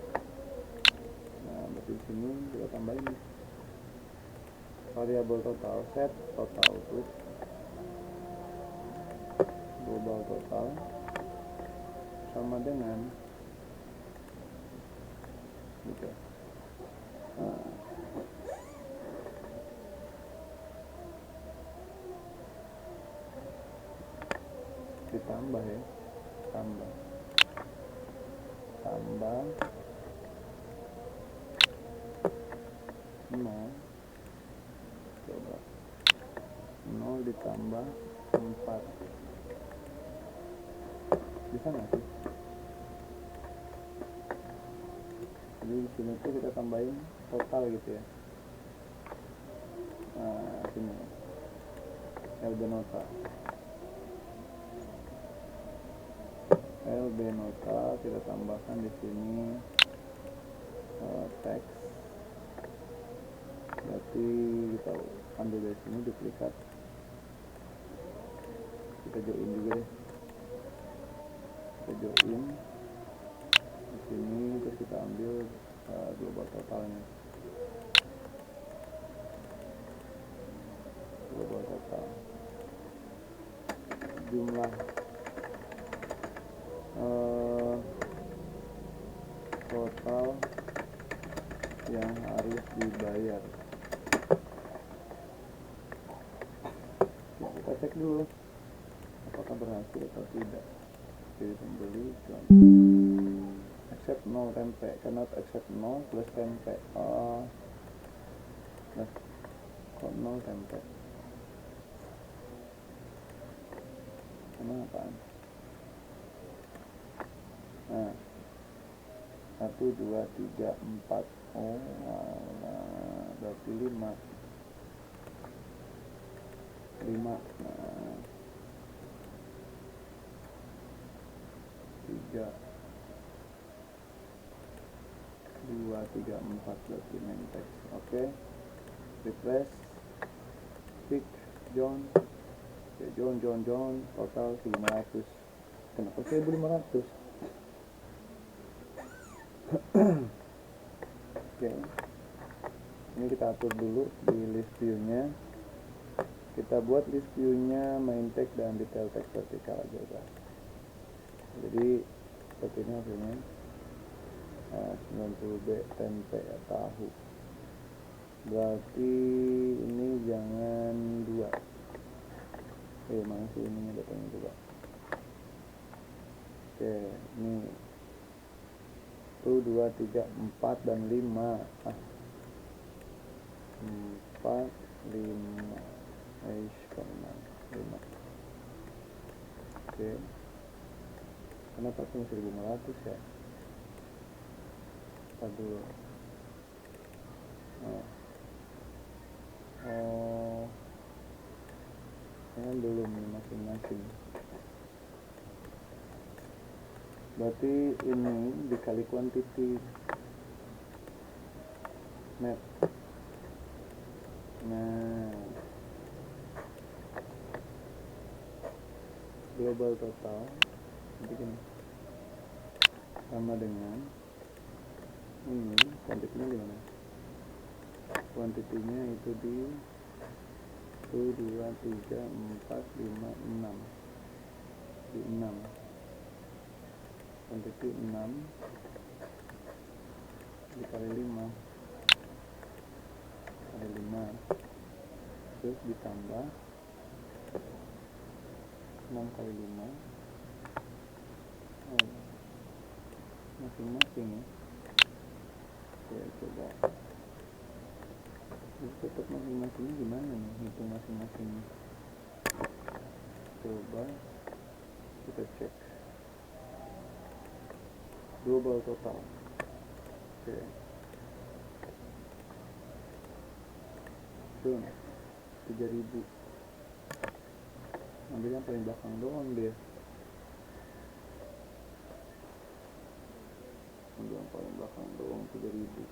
Nah, berarti di sini kita tambahin variabel total, set total output, global total sama dengan gitu. Nah, ditambah ya, tambah nol, coba 0 ditambah 4, bisa nggak sih? Jadi di sini tuh kita tambahin total gitu ya. Nah, sini LB nota, kita tambahkan di sini teks. Berarti kita ambil dari sini duplikat, kita join juga deh, kita join di sini, terus kita ambil global totalnya, global total jumlah total yang harus dibayar. Kita cek dulu apakah berhasil atau tidak. Jadi pembeli accept 0 tempe, cannot accept 0 plus tempe. Kok 0 tempe? Kenapaan? Nah, 1, 2, 3, 4. Berarti 5. Nah, 3, 2, 3, 4 berarti main text. Oke, refresh, pick John. Oke, John total 500. Kenapa 1.500? Oke, ini kita atur dulu di list view-nya. Kita buat list view-nya main text dan detail text vertikal aja guys. Jadi seperti ini hasilnya. 90B tempe tahu. Berarti ini jangan 2. Mana sih ini datanya juga. Oke, ini 1, 2, 3, 4 dan 5. 4, 5. 5. Oke, kenapa cuma 1.500 ya? Kita dulu. Ini belum masing-masing. Berarti ini dikali quantity net. Nah, global total bikin sama dengan ini, kuantitinya di mana? Kuantitinya itu di 1, 2, 3, 4, 5, 6. Di 6. Kuantiti 6 dikali 5 kali 5, terus ditambah 6 kali 5 masing-masing ya. Oke, coba tetap masing-masingnya gimana nih, hitung masing-masingnya. Coba kita cek global total. Oke, Jun 3000, ambil yang paling belakang doang dia, ambil yang paling belakang doang 3000.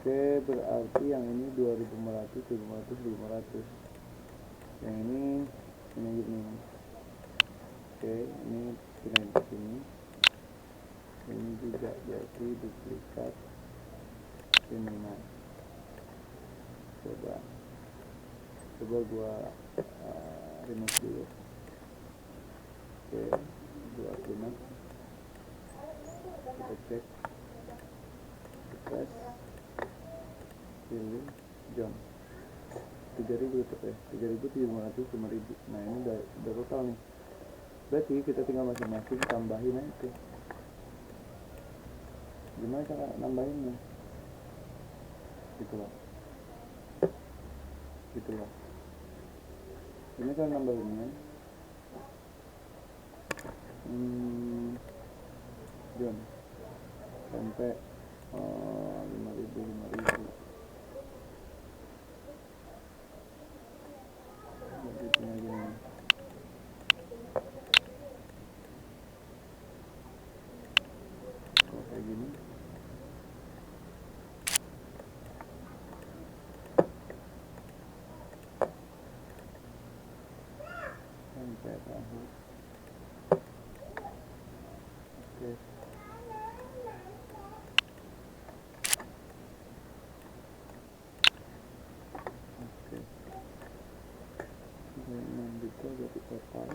Oke, berarti yang ini 2500, 2500, yang ini gini. Oke, ini pindahin ke sini. Ini juga berarti duplikat ini. Nah, coba gua remove dulu. Oke, gua remove. Kita cek, refresh, pilih John 3000 tetap ya, 3000, 7500, 5000. Nah, ini udah total nih. Berarti kita tinggal masing-masing tambahin aja. Gimana cara nambahinnya? Gitu loh. Ini kan nambahinnya. John sampai 5000. Begitunya gini. Kalau kayak gini. Sampai tahu. Oke. Dengan detail jadi total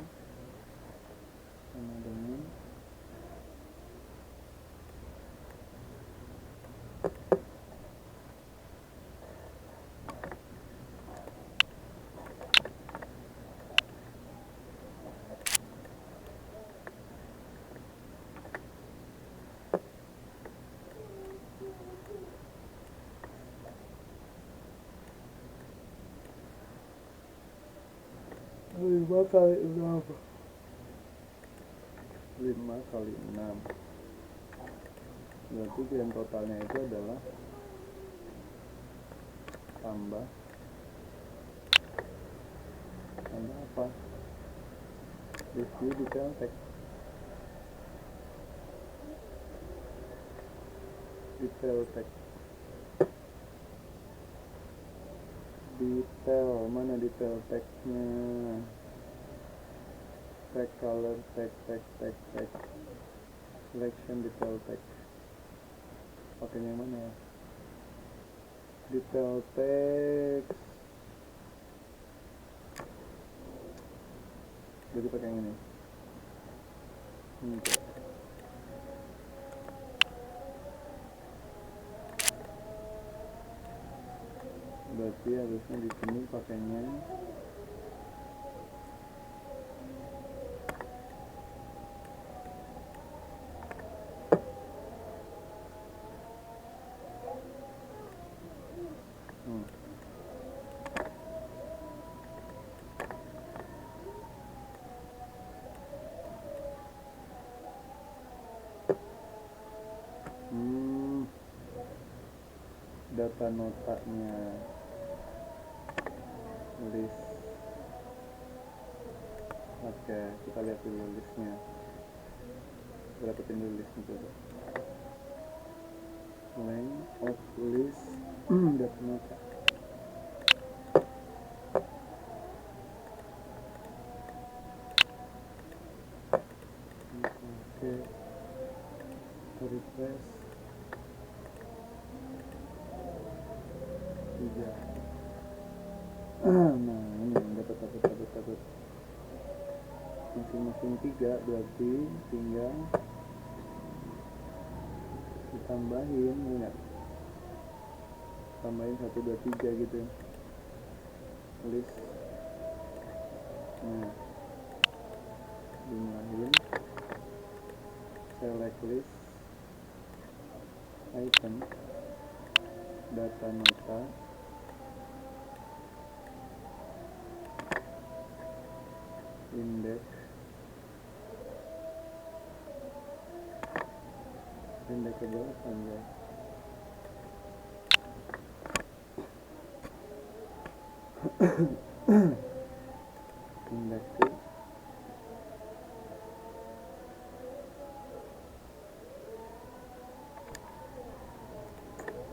sama dengan lima kali 6. Berarti grand totalnya itu adalah tambah apa? Review detail text. Detail mana detail teksnya? Text color, text selection detail text. Pakainya yang mana ya? Detail text. Jadi pakai yang ini. Berarti harusnya di sini pakainya data notanya list. Oke, kita lihat dulu listnya. Dapetin dulu listnya coba. Length of list data nota. Oke, refresh 3. Nah, ini dapat masing-masing 3, berarti tinggal ditambahin, ingat, tambahin 1, 2, 3 gitu, list Nah, jumlahin, select list item, data nota, index, indexable anjay, indexed,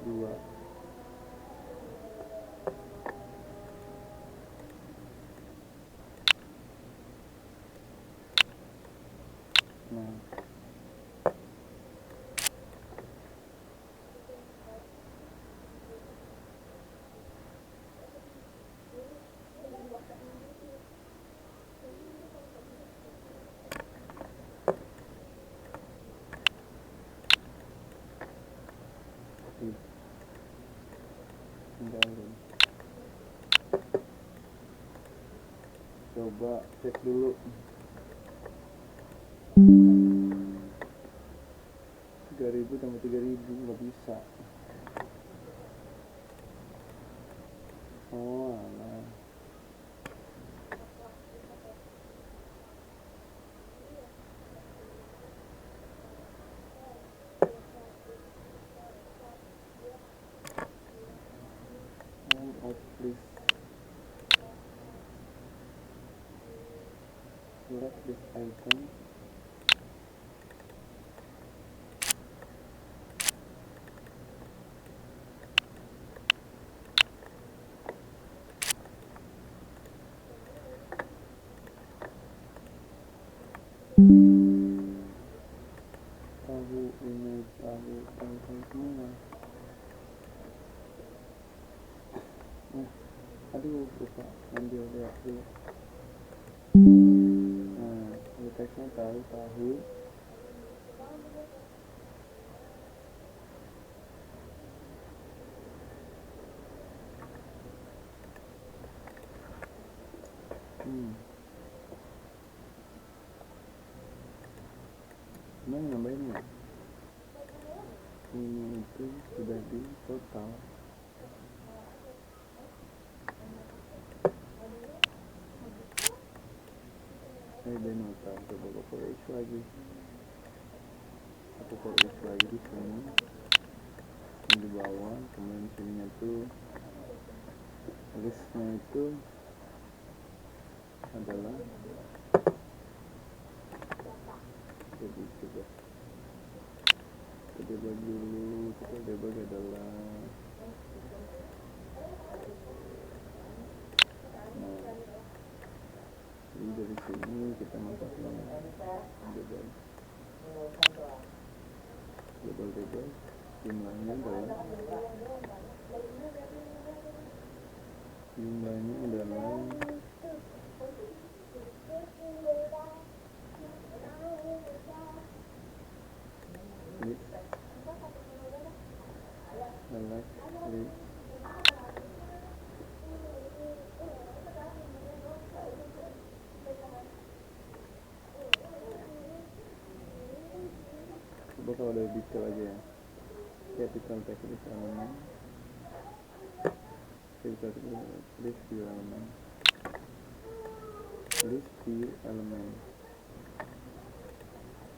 dua. Nah, tinggalin. Coba cek dulu 3000 tambah 3000 nggak bisa. Oh alah, out list, select this item, tahu ini tahu semua. Aduh lupa ambil lihat dulu. Nah, ini teksnya tahu. Gimana nambahinnya? Ini itu sudah di total. Ada nota, coba aku for each lagi. Aku for each lagi di sini. Ini di bawah, kemudian sininya tuh listnya itu adalah, jadi coba kita debug dulu. Kita debug adalah, nah jadi dari sini kita masukin debug jumlahnya adalah list, select list, coba kalau ada detail aja ya, capital text list element, capital list view element, list view element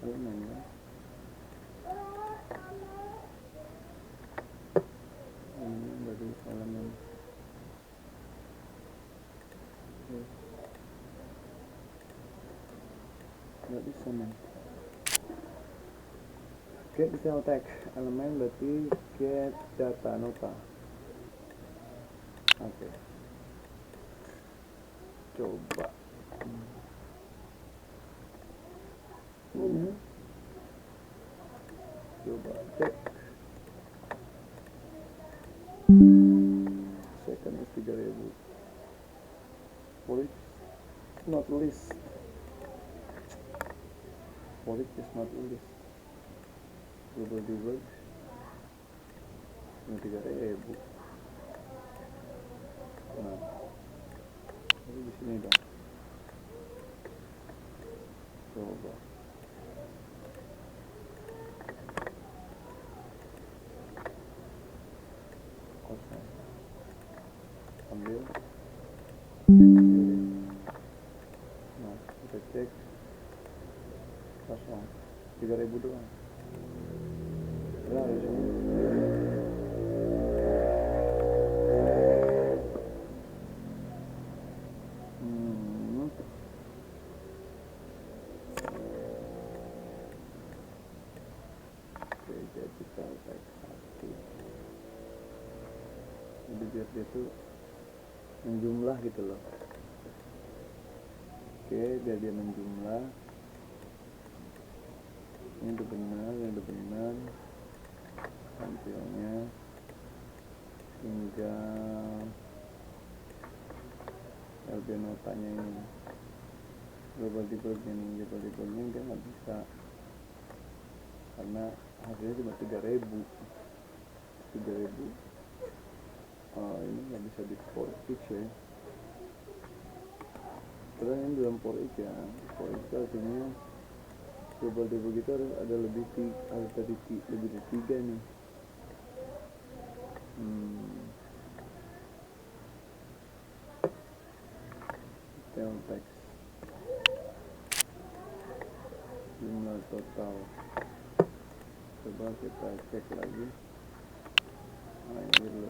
ya. Ini dari elemen nggak bisa men. Get detail text elemen berarti get data nota. Oke, coba coba cek. Second is 3000. Police not list. Police is not list. Global debug ini 3000. Nah, jadi di sini dong. Coba kosong, ambil. Nah, kita cek kosong, 3.000 doang. Udah harusnya. Oke, jadi kita tag aktif. Jadi biar dia tuh menjumlah gitu loh. Oke, biar dia menjumlah. Ini udah benar, tampilnya. Tinggal LB notanya ini. Global debugging dia nggak bisa karena hasilnya cuma 3.000. Ini nggak bisa di for each ya. Karena ini dalam for each ya. For each artinya global debug itu harus ada lebih dari 3 nih. Detail text jumlah total. Coba kita cek lagi. Nah, ini dulu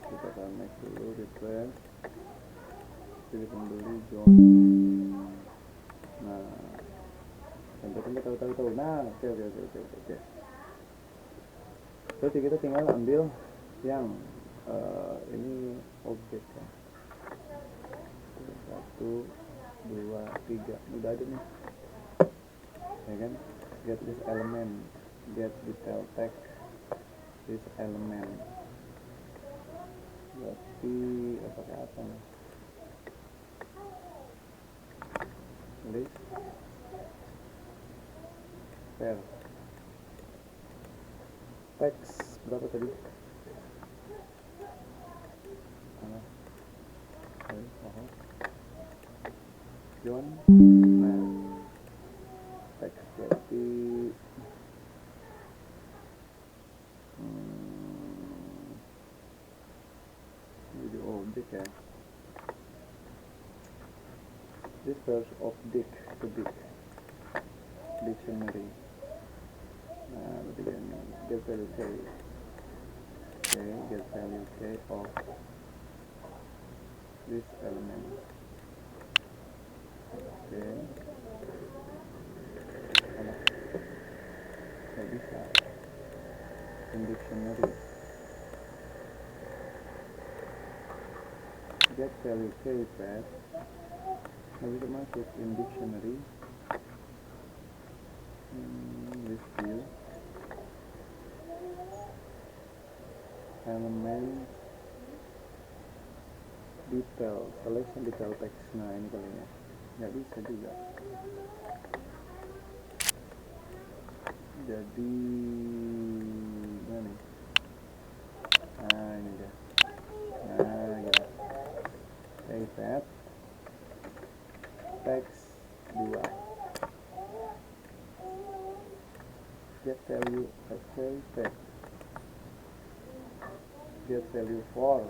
kita connect dulu, refresh, pilih pembeli, join. Nah, sampai tahu. Nah, oke. Terus kita tinggal ambil yang ini objek ya. 1, 2, 3 udah ada nih ya kan. Get this element, get detail text this element. Berarti pakai apa nih? List pair text berapa tadi? John. Nah, teks berarti jadi objek ya. This first object to be dictionary. Nah, berarti ini get value k. Okay, get value k of this element. Oke, nggak bisa in dictionary. Get value k path nggak bisa masuk in dictionary. List view element detail selection detail text. Nah, ini kalinya nggak bisa juga. Jadi mana nih? Nah, ini dia. Nah, gitu. Set text 2 get value text get value 4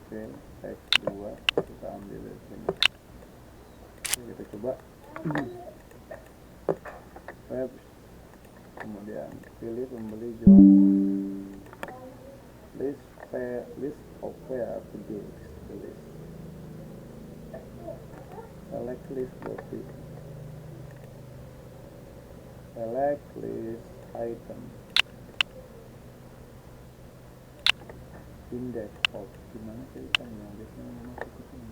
Oke, text 2 kita ambil dari sini. Oke, kita coba web, kemudian pilih pembeli John, list of pair objects, list select list berarti select list item index of gimana ceritanya biasanya masuk ke sini.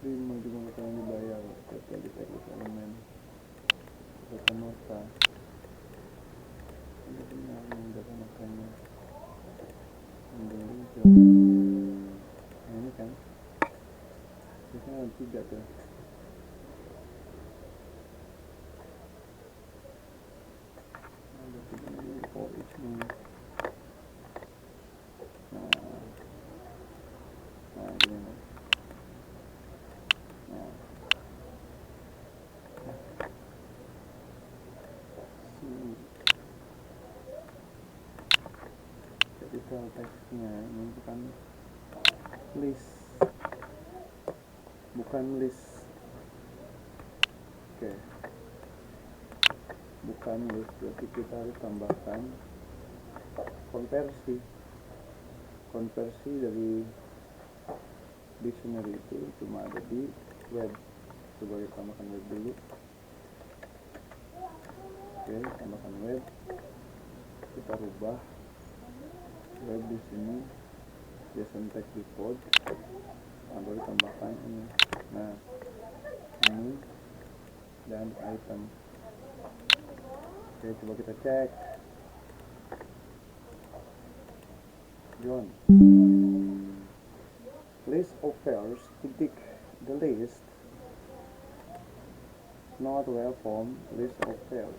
Terima jumlah yang dibayar total di text elemen data nota ini benar data notanya membeli job. Nah, ini kan biasanya 3 tuh. For each nih. Nah gini nih. Capital teksnya ini bukan list, oke, bukan list, berarti kita harus tambahkan konversi dari dictionary itu cuma ada di web. Coba kita tambahkan web dulu. Oke, tambahkan web, kita rubah web di sini JSON text default, baru tambahkan ini. Nah ini dan item. Oke, coba kita cek. John, list of pairs, titik, the list not well formed list of pairs.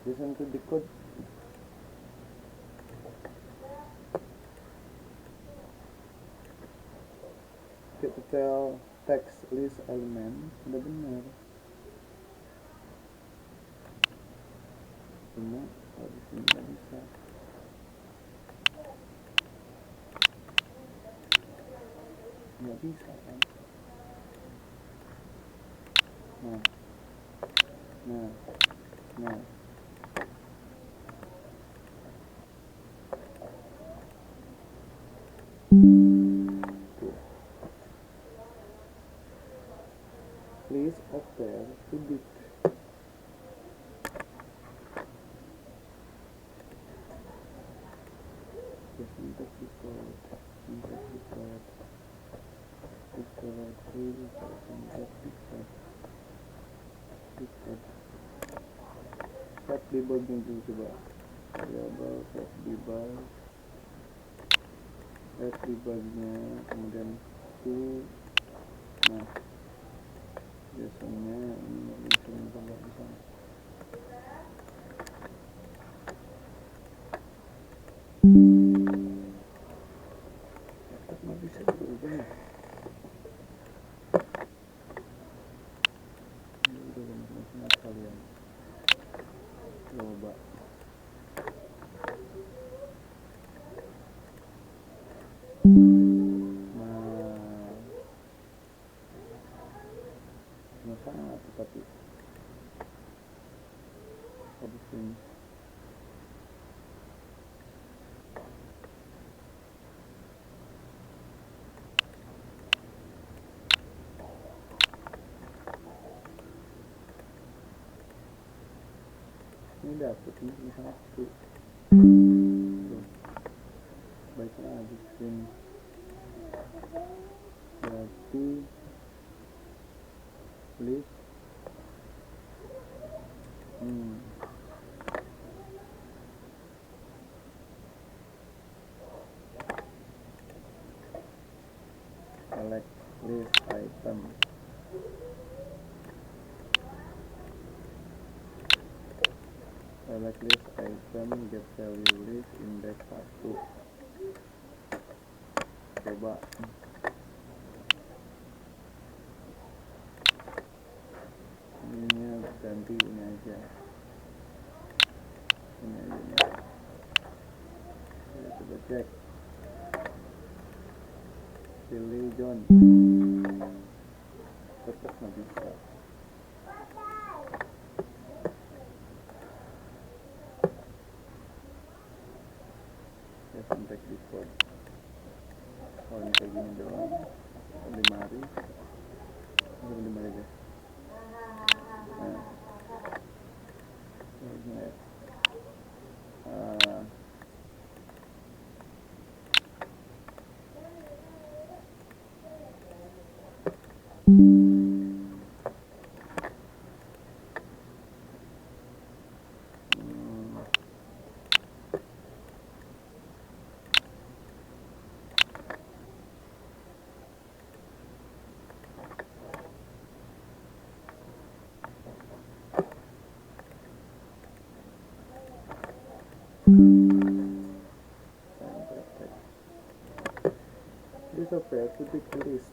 Listen to the code. Capital text list element sudah benar. Cuma kalau di sini nggak bisa. Nggak bisa kan? Nah. List of pairs to be set debugging dulu coba. Variable set debugnya, kemudian nah biasanya ini bisa tambah di sana. Nggak bisa diubah ya. Ini udah benar-benar kalian coba. Sangat tetapi habis ini dapet ini satu baiklah bikin berarti list select list item, select list item, get value list index 1. Coba ini ganti ini aja, ya, coba cek, pilih John, tetap nggak bisa. Ya sampai default, oh ini kayak gini doang, 5 hari deh. offer to take the risk.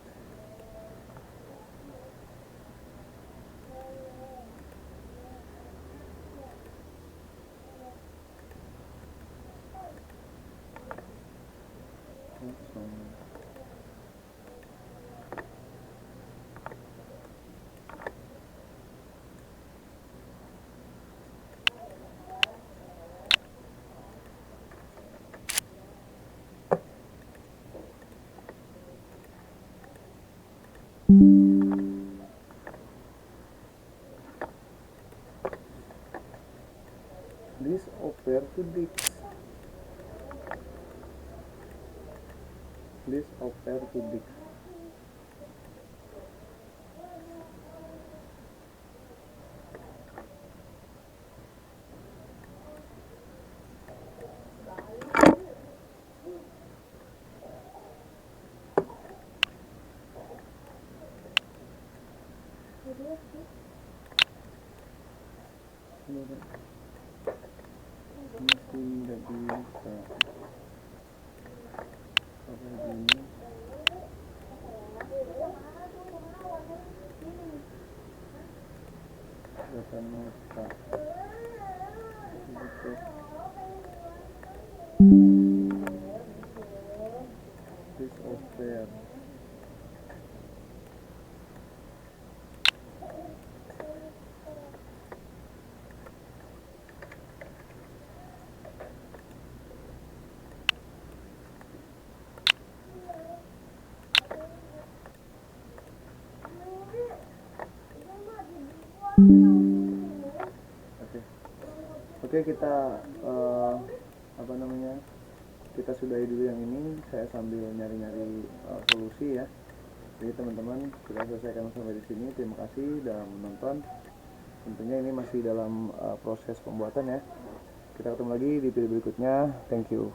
This offer to Dix. This offer to Dix. Mungkin tidak bisa pakai ini. Data nota. This offer. Oke, kita kita sudahi dulu yang ini. Saya sambil nyari-nyari solusi ya. Jadi teman-teman, kita selesaikan sampai di sini. Terima kasih sudah menonton. Tentunya ini masih dalam proses pembuatan ya. Kita ketemu lagi di video berikutnya. Thank you.